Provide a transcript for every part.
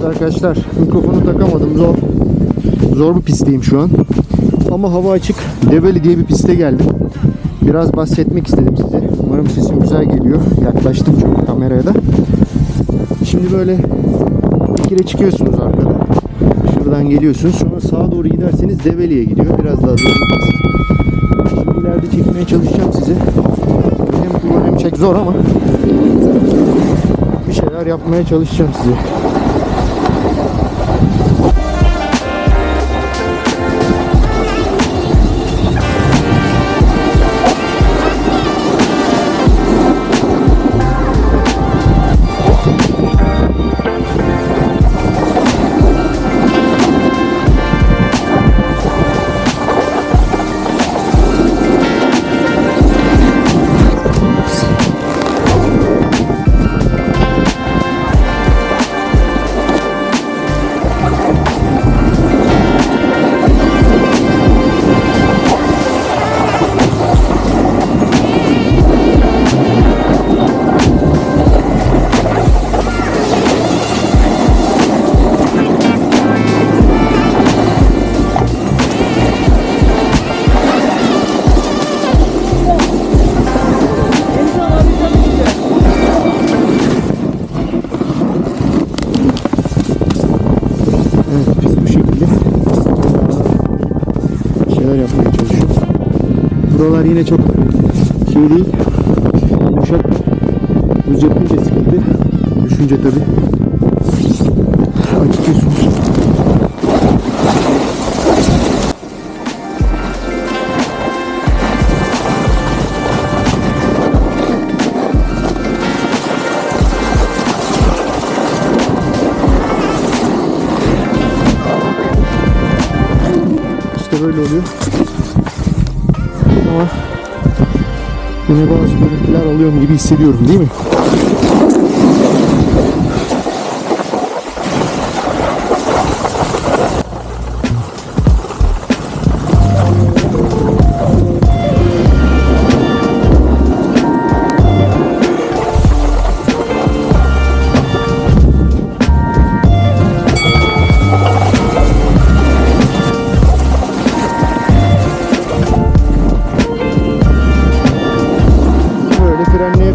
Evet arkadaşlar, mikrofonu takamadım, zor bir pistteyim şu an. Ama hava açık. Develi diye bir piste geldim. Biraz bahsetmek istedim size. Umarım sesim güzel geliyor. Yaklaştım çünkü kameraya da. Şimdi böyle bir kere çıkıyorsunuz arkada. Şuradan geliyorsunuz. Sonra sağa doğru giderseniz Develi'ye gidiyor. Biraz daha zor bir pist. Şimdi ileride çekmeye çalışacağım size. Hem kullan hem çek zor ama bir şeyler yapmaya çalışacağım size. Yapmaya çalışıyorum. Buralar yine çok şey değil. Yumuşak. Buz yapınca sıkıntı. Düşünce tabi. Açıkçıyorsunuz. İşte böyle oluyor. Ama yine bazı görüntüler alıyorum gibi hissediyorum, değil mi?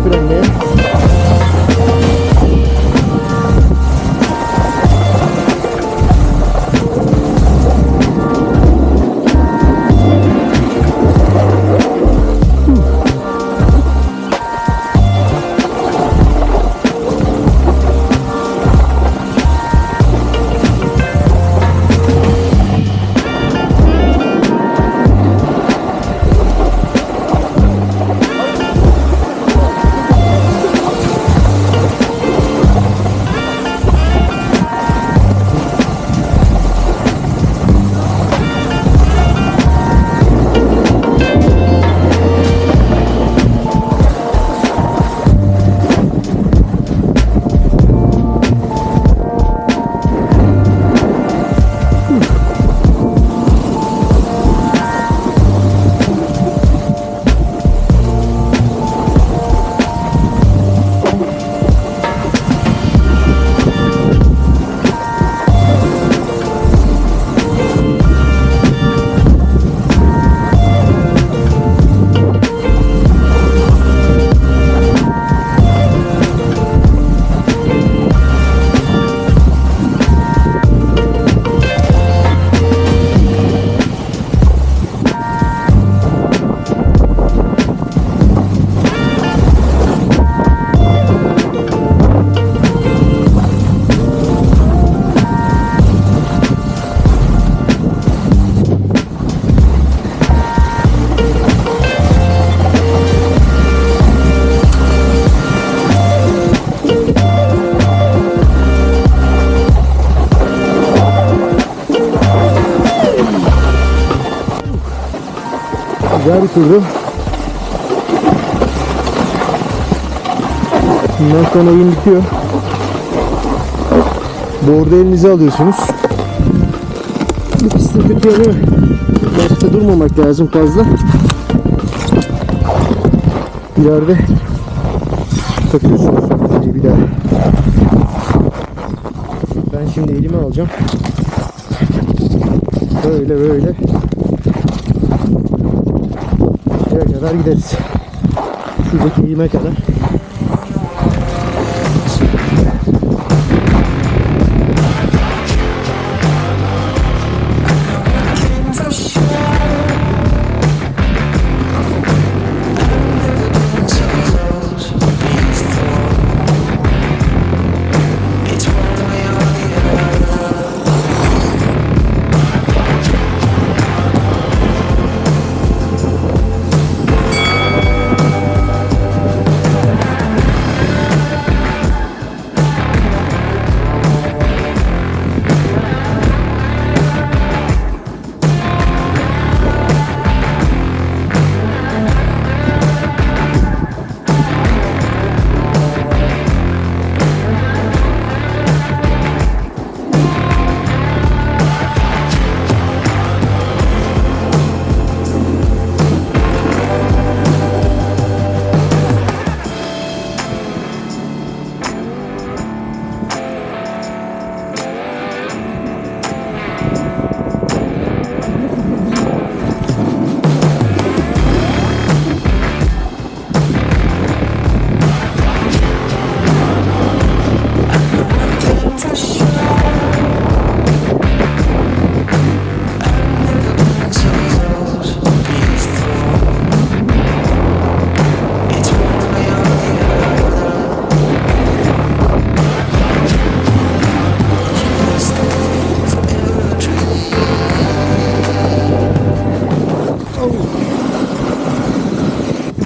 Frenleye. Güzel bir turdu. Bundan sonra oyun bitiyor. Board'u elinize alıyorsunuz. Bu pistin kötü yanı başta durmamak lazım fazla. İleride takıyorsunuz bir daha. Ben şimdi elime alacağım. Böyle şuraya kadar gideriz. Şuradaki eğime kadar.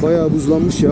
Bayağı buzlanmış ya.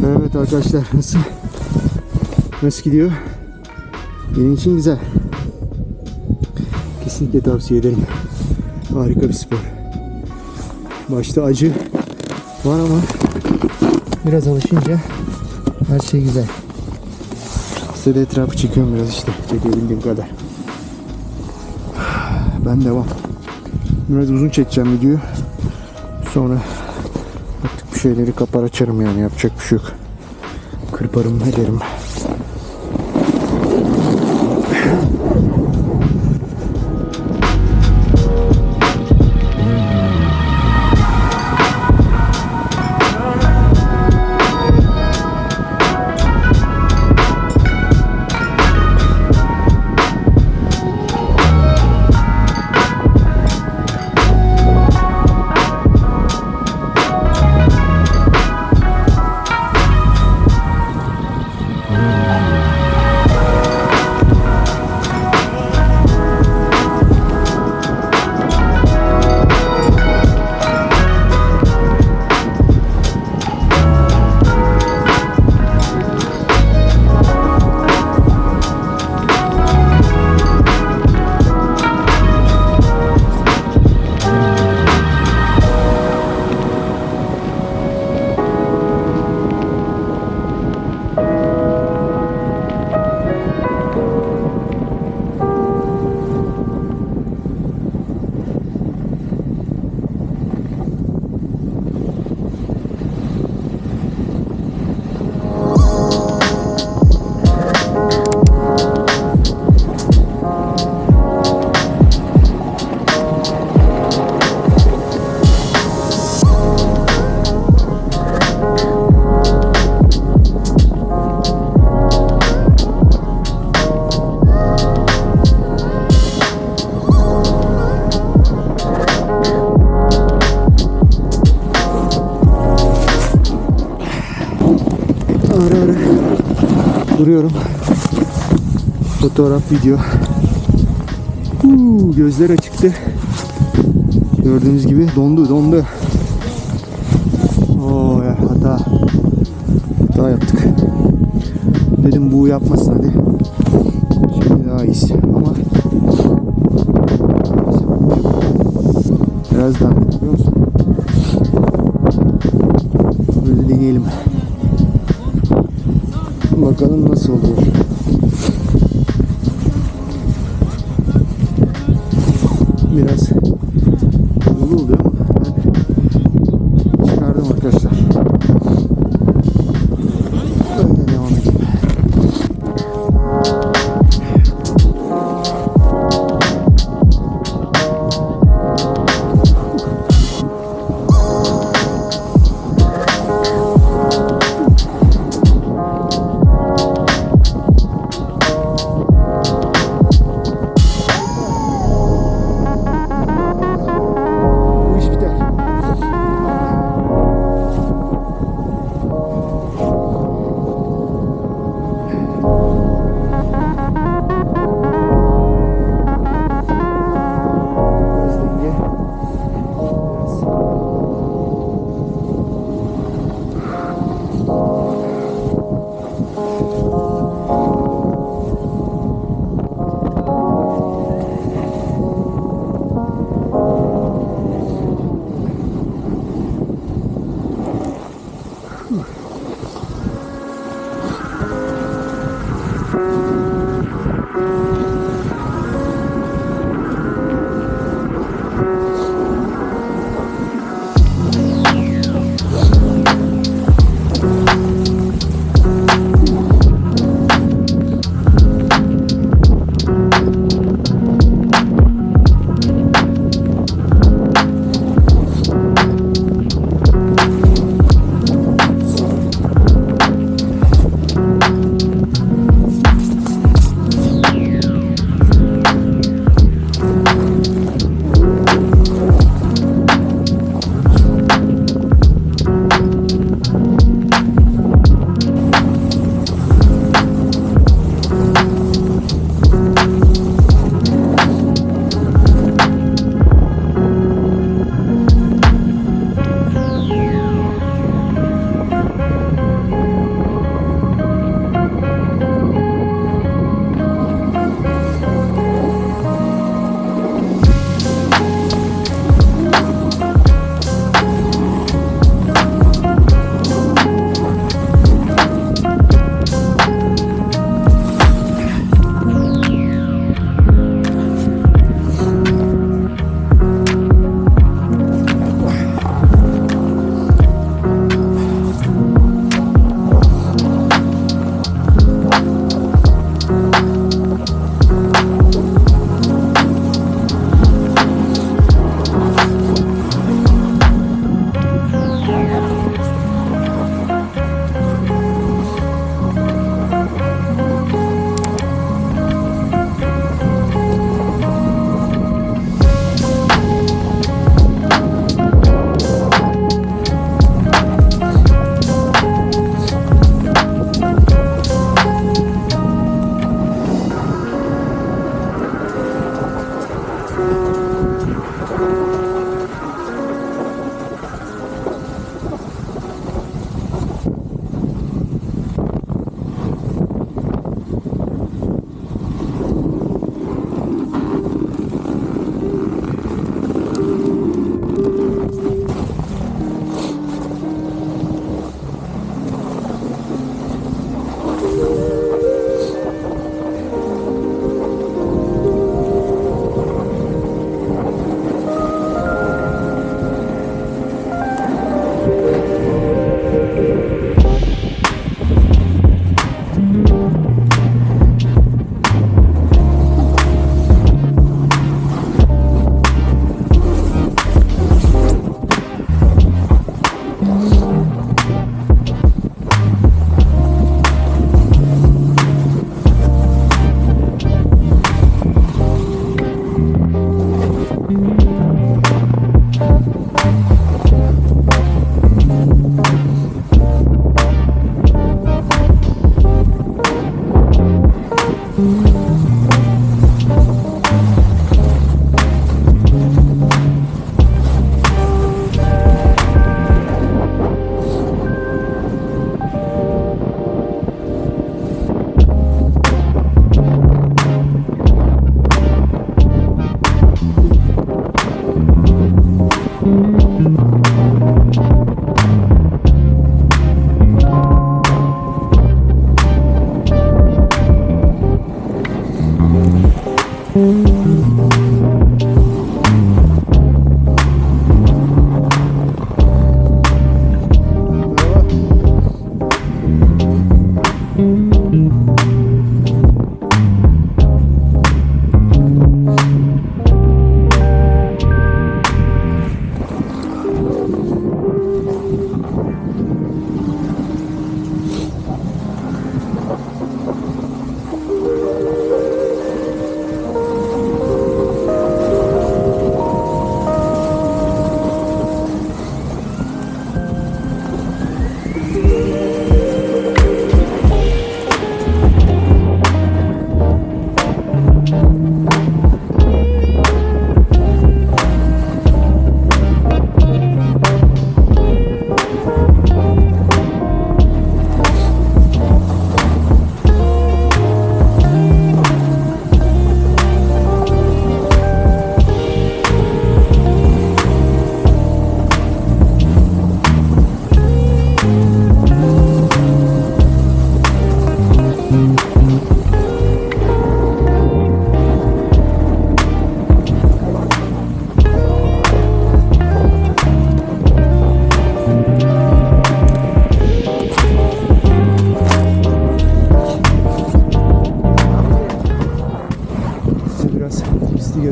Evet arkadaşlar, nasıl gidiyor? Benim için güzel. Kesinlikle tavsiye ederim. Harika bir spor. Başta acı var ama biraz alışınca her şey güzel. Size de etrafı çekiyorum biraz işte. Çekebildiğim kadar. Ben devam. Biraz uzun çekeceğim videoyu. Sonra artık bir şeyleri kapar açarım yani. Yapacak bir şey yok. Kırparım ederim. Dolduruyorum. Fotoğraf, video. Gözler açıktı. Gördüğünüz gibi dondu. Ya hata yaptık. Dedim bu yapmasın hadi. Şimdi daha iyisi ama birazdan biliyor musun? Böyle deneyelim. Bakalım nasıl oluyor. Biraz dolu oluyor ama ben çıkardım arkadaşlar. Böyle devam edeyim.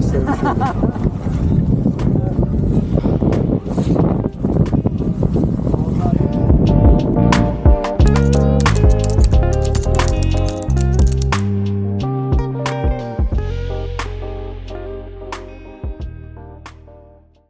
göstermiş oldum.